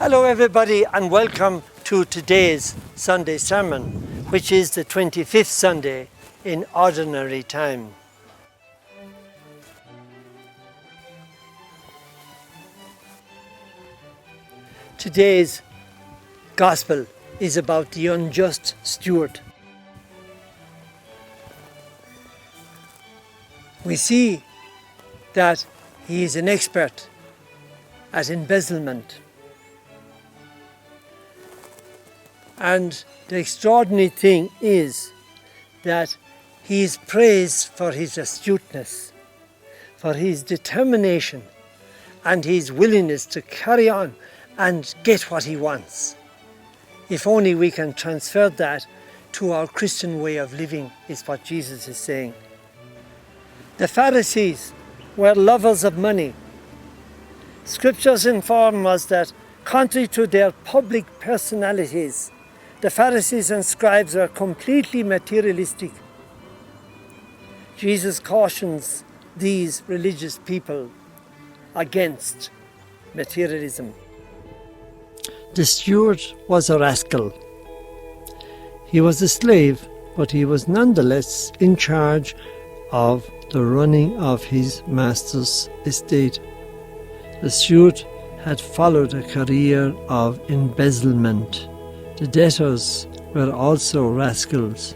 Hello everybody and welcome to today's Sunday sermon, which is the 25th Sunday in Ordinary Time. Today's Gospel is about the unjust steward. We see that he is an expert at embezzlement. And the extraordinary thing is that he is praised for his astuteness, for his determination, and his willingness to carry on and get what he wants. If only we can transfer that to our Christian way of living, is what Jesus is saying. The Pharisees were lovers of money. Scriptures inform us that, contrary to their public personalities, the Pharisees and scribes were completely materialistic. Jesus cautions these religious people against materialism. The steward was a rascal. He was a slave, but he was nonetheless in charge of the running of his master's estate. The steward had followed a career of embezzlement. The debtors were also rascals.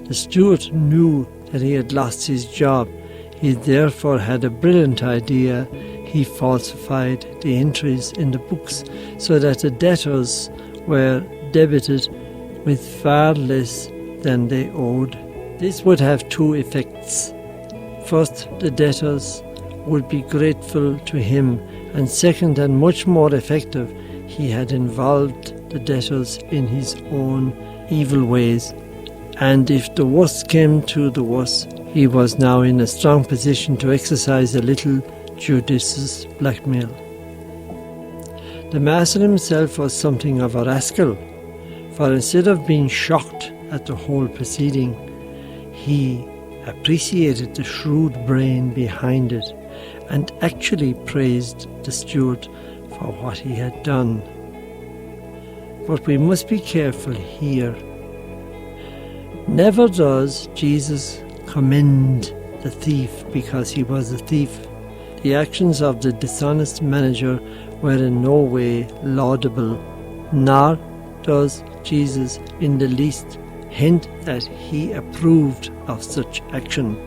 The steward knew that he had lost his job. He therefore had a brilliant idea. He falsified the entries in the books so that the debtors were debited with far less than they owed. This would have two effects. First, the debtors would be grateful to him, and second, and much more effective, he had involved the debtors in his own evil ways. And if the worst came to the worst, he was now in a strong position to exercise a little judicious blackmail. The master himself was something of a rascal, for instead of being shocked at the whole proceeding, he appreciated the shrewd brain behind it and actually praised the steward for what he had done. But we must be careful here. Never does Jesus commend the thief because he was a thief. The actions of the dishonest manager were in no way laudable, nor does Jesus in the least hint that he approved of such action.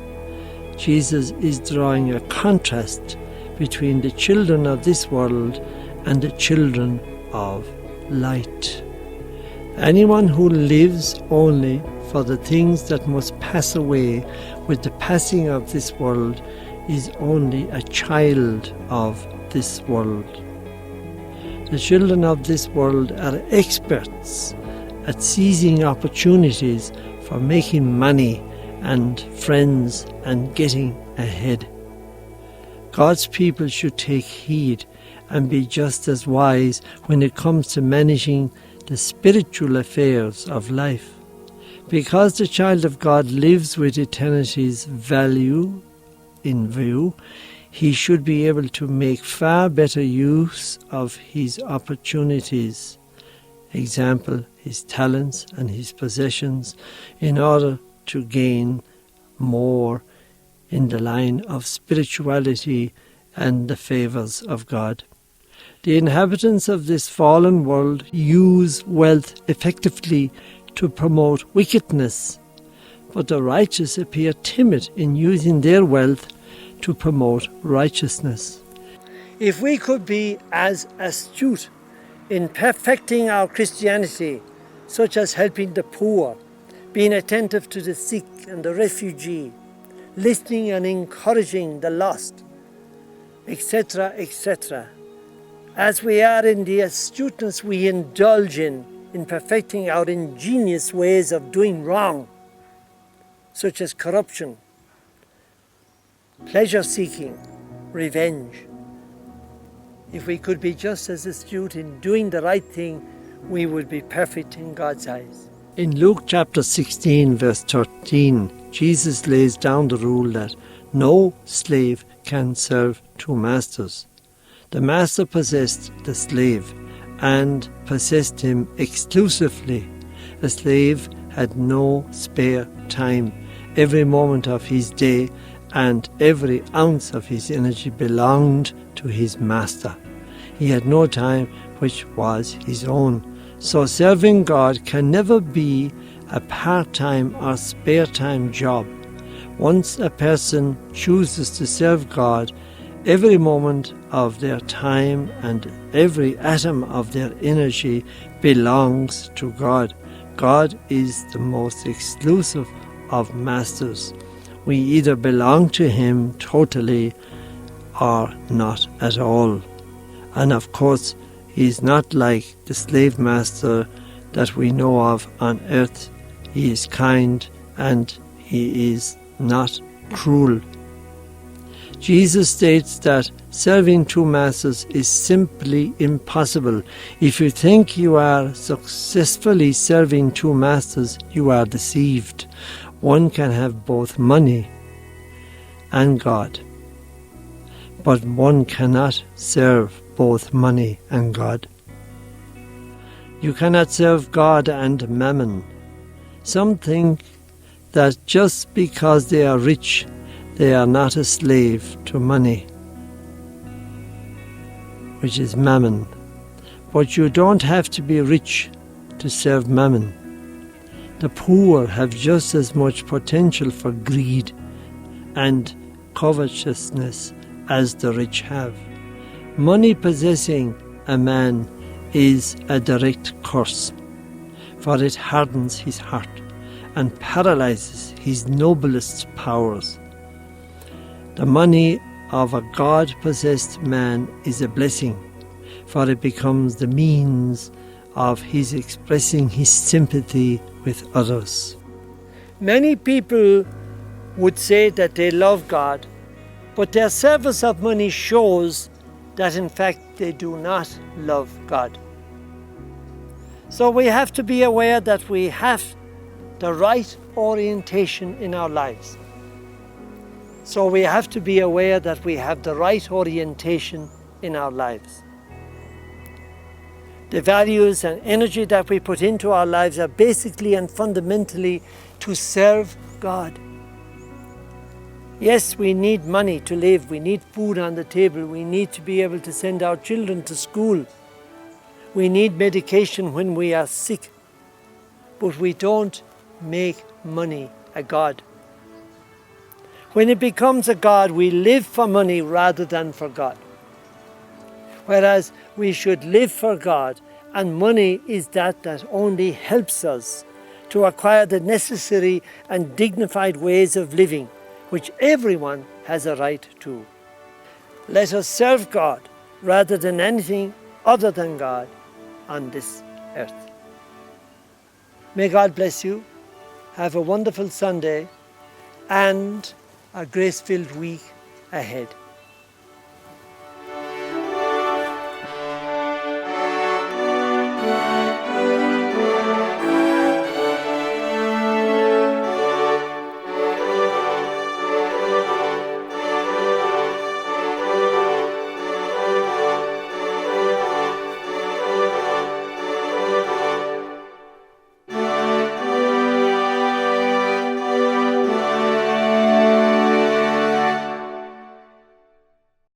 Jesus is drawing a contrast between the children of this world and the children of light. Anyone who lives only for the things that must pass away with the passing of this world is only a child of this world. The children of this world are experts at seizing opportunities for making money and friends and getting ahead. God's people should take heed and be just as wise when it comes to managing the spiritual affairs of life. Because the child of God lives with eternity's value in view, he should be able to make far better use of his opportunities, example, his talents and his possessions, in order to gain more in the line of spirituality and the favours of God. The inhabitants of this fallen world use wealth effectively to promote wickedness, but the righteous appear timid in using their wealth to promote righteousness. If we could be as astute in perfecting our Christianity, such as helping the poor, being attentive to the sick and the refugee, listening and encouraging the lost, etc., etc., as we are in the astuteness we indulge in perfecting our ingenious ways of doing wrong, such as corruption, pleasure-seeking, revenge. If we could be just as astute in doing the right thing, we would be perfect in God's eyes. In Luke chapter 16, verse 13, Jesus lays down the rule that no slave can serve two masters. The master possessed the slave, and possessed him exclusively. A slave had no spare time. Every moment of his day and every ounce of his energy belonged to his master. He had no time which was his own. So serving God can never be a part-time or spare-time job. Once a person chooses to serve God, every moment of their time and every atom of their energy belongs to God. God is the most exclusive of masters. We either belong to him totally or not at all. And of course, he is not like the slave master that we know of on earth. He is kind and he is not cruel. Jesus states that serving two masters is simply impossible. If you think you are successfully serving two masters, you are deceived. One can have both money and God, but one cannot serve both money and God. You cannot serve God and mammon. Some think that just because they are rich, they are not a slave to money, which is mammon. But you don't have to be rich to serve mammon. The poor have just as much potential for greed and covetousness as the rich have. Money possessing a man is a direct curse, for it hardens his heart and paralyzes his noblest powers. The money of a God-possessed man is a blessing, for it becomes the means of his expressing his sympathy with others. Many people would say that they love God, but their service of money shows that in fact they do not love God. So we have to be aware that we have the right orientation in our lives. So we have to be aware that we have the right orientation in our lives. The values and energy that we put into our lives are basically and fundamentally to serve God. Yes, we need money to live, we need food on the table, we need to be able to send our children to school, we need medication when we are sick, but we don't make money a God. When it becomes a God, we live for money rather than for God. Whereas we should live for God, and money is that only helps us to acquire the necessary and dignified ways of living, which everyone has a right to. Let us serve God rather than anything other than God on this earth. May God bless you. Have a wonderful Sunday and a grace-filled week ahead.